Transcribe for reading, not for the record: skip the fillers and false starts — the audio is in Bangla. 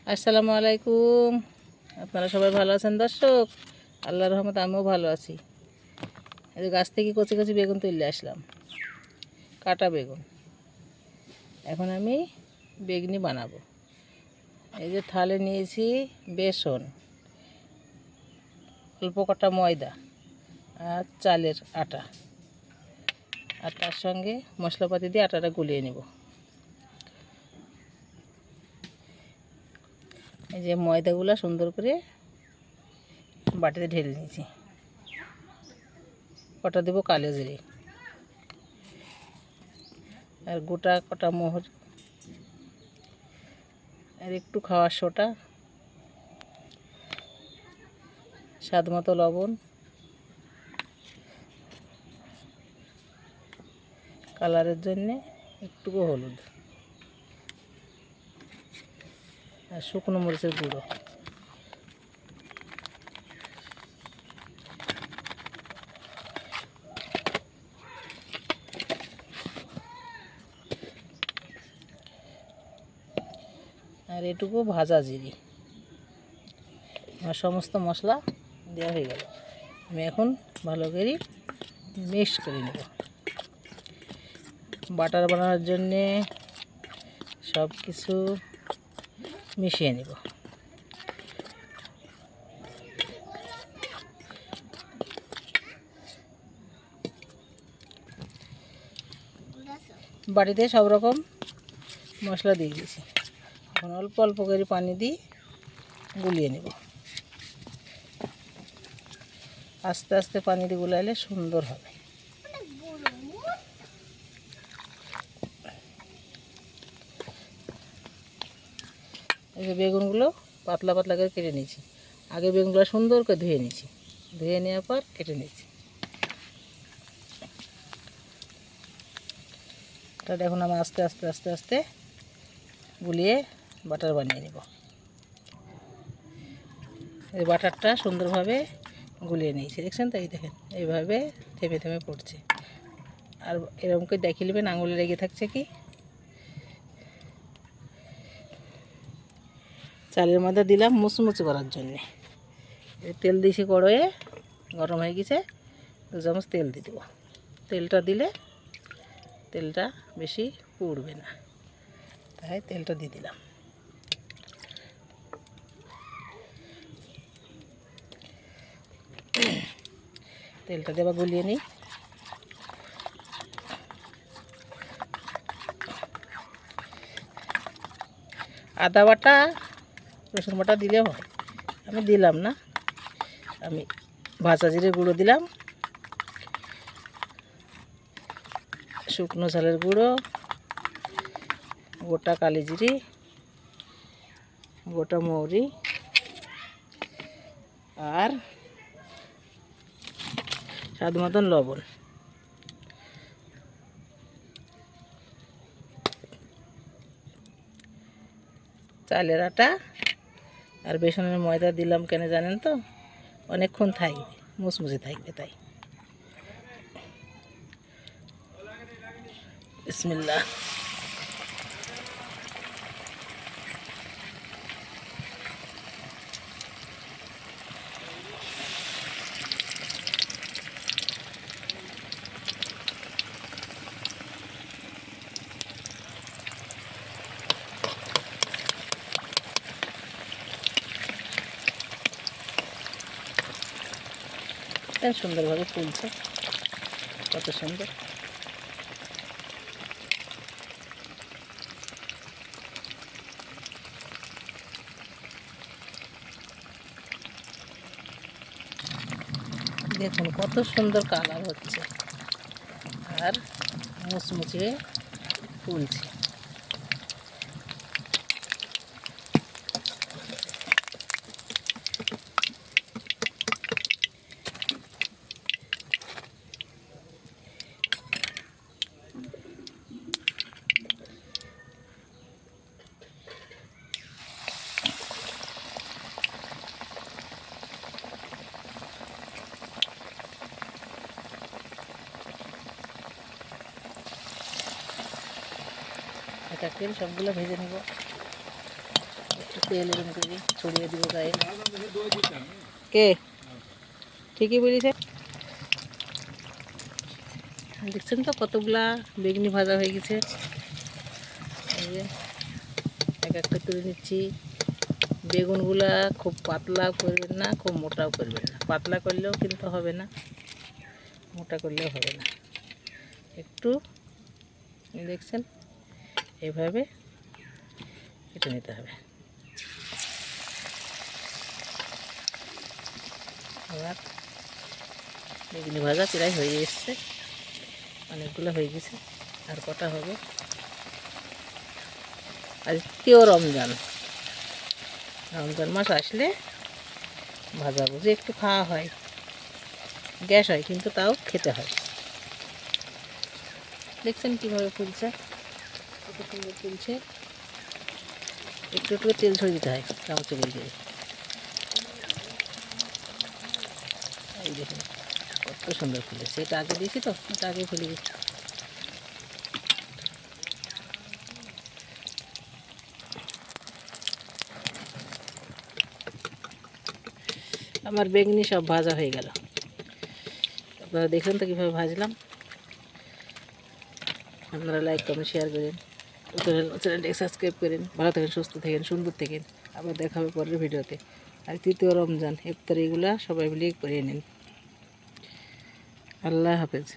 আসসালামু আলাইকুম। আপনারা সবাই ভালো আছেন দর্শক? আল্লাহর রহমতে আমিও ভালো আছি। এই যে গাছ থেকে কচি কচি বেগুন তুলে আসলাম, কাটা বেগুন। এখন আমি বেগুনি বানাবো। এই যে থালে নিয়েছি বেসন, অল্প কটা ময়দা আর চালের আটা, আর তার সঙ্গে মশলাপাতি দিয়ে আটাটা গুলিয়ে নেব। এই যে ময়দাগুলো সুন্দর করে বাটিতে ঢেলে নিয়েছি। কটা দেবো কালো জিরে আর গোটা কটা মোহর আর একটু খাওয়ার সোটা, স্বাদ মতো লবণ, কালারের জন্যে একটুকু হলুদ আর শুকনো মরিচের গুঁড়ো। আর এটুকু ভাজা জিরে। আমার সমস্ত মশলা দেওয়া হয়ে গেল। আমি এখন ভালো করে মিক্স করে নেব। বাটার বানানোর জন্যে সব কিছু মিশিয়ে নেব। বাড়িতে সব রকম মশলা দিয়ে দিয়েছি। এখন অল্প অল্প করে পানি দিয়ে গুলিয়ে নেব। আস্তে আস্তে পানি দিয়ে গুলাইলে সুন্দর হবে। এই যে বেগুনগুলো পাতলা পাতলা করে কেটে নিয়েছি। আগে বেগুনগুলো সুন্দর করে ধুয়ে নিয়েছি, ধুয়ে নেওয়ার পর কেটে নিয়েছি। এটা এখন আমি আস্তে আস্তে আস্তে আস্তে গুলিয়ে বাটার বানিয়ে নেব। এই বাটারটা সুন্দরভাবে গুলিয়ে নিয়েছি, দেখছেন তো? এই দেখেন এইভাবে থেমে থেমে পড়ছে। আর এরকম করে দেখিয়ে নেবেন আঙুলে লেগে থাকছে কি। চালের মধ্যে দিলাম মুচমুচে করার জন্যে। তেল দিয়েছি কড়াইয়ে, গরম হয়ে গেছে। 2 চামচ তেল দিয়ে দেবো। তেলটা দিলে তেলটা বেশি পুড়বে না, তাই তেলটা দিয়ে দিলাম। তেলটা দেবা গুলিয়ে নিই। আদা বাটা রসুন বাটা দিলেও হয়, আমি দিলাম না। আমি ভাজা জিরে গুঁড়ো দিলাম, শুকনো ঝালের গুঁড়ো, গোটা কালি জিরে, গোটা মৌরি আর স্বাদ মতন লবণ। চালের আটা আর বেসনের ময়দা দিলাম কেন জানেন তো? অনেকক্ষণ থাকবে, মুচমুচে থাকবে তাই। বিসমিল্লাহ। সুন্দরভাবে ফুলছে, কত সুন্দর। দেখুন কত সুন্দর কালার হচ্ছে আর মুচমুচে ফুলছে। এটা তেল সবগুলো ভেজে নেব। একটু তেল এরকম করে ছড়িয়ে দিব গায়ে। কে ঠিকই বলেছে। দেখছেন তো কতগুলা বেগুনি ভাজা হয়ে গেছে। এই যে এক একটা তুলে নিচ্ছি। বেগুনগুলা খুব পাতলা করবেন না, খুব মোটাও করবেন না। পাতলা করলেও কিন্তু হবে না, মোটা করলেও হবে না, একটু দেখছেন এভাবে কেটে নিতে হবে। এবার বেগুনি ভাজা প্রায় হয়ে এসছে, অনেকগুলো হয়ে গেছে, আর কটা হবে। আজ তৃতীয় রমজান, রমজান মাস আসলে ভাজা ভুজি একটু খাওয়া হয়, গ্যাস হয় কিন্তু তাও খেতে হয়। দেখছেন কীভাবে ফুলছে, কত সুন্দর ফুলছে। একটু একটু তেল ছড়িয়ে দিতে হয় চামচে করে দিয়ে। এই দেখুন কত সুন্দর ফুলেছে। এটা আগে দিয়েছি তো, এটা আগে ফুলে গেছে। আমার বেগুনি সব ভাজা হয়ে গেল। আপনারা দেখলেন তো কীভাবে ভাজলাম। আপনারা লাইক কমেন্ট শেয়ার করেন, চ্যানেলটাকে সাবস্ক্রাইব করেন। ভালো থাকেন, সুস্থ থাকেন, সুন্দর থাকেন। আবার দেখা হবে পরের ভিডিওতে। আর তৃতীয় রমজান ইফতার এগুলা সবাই মিলে করে নিন। আল্লাহ হাফেজ।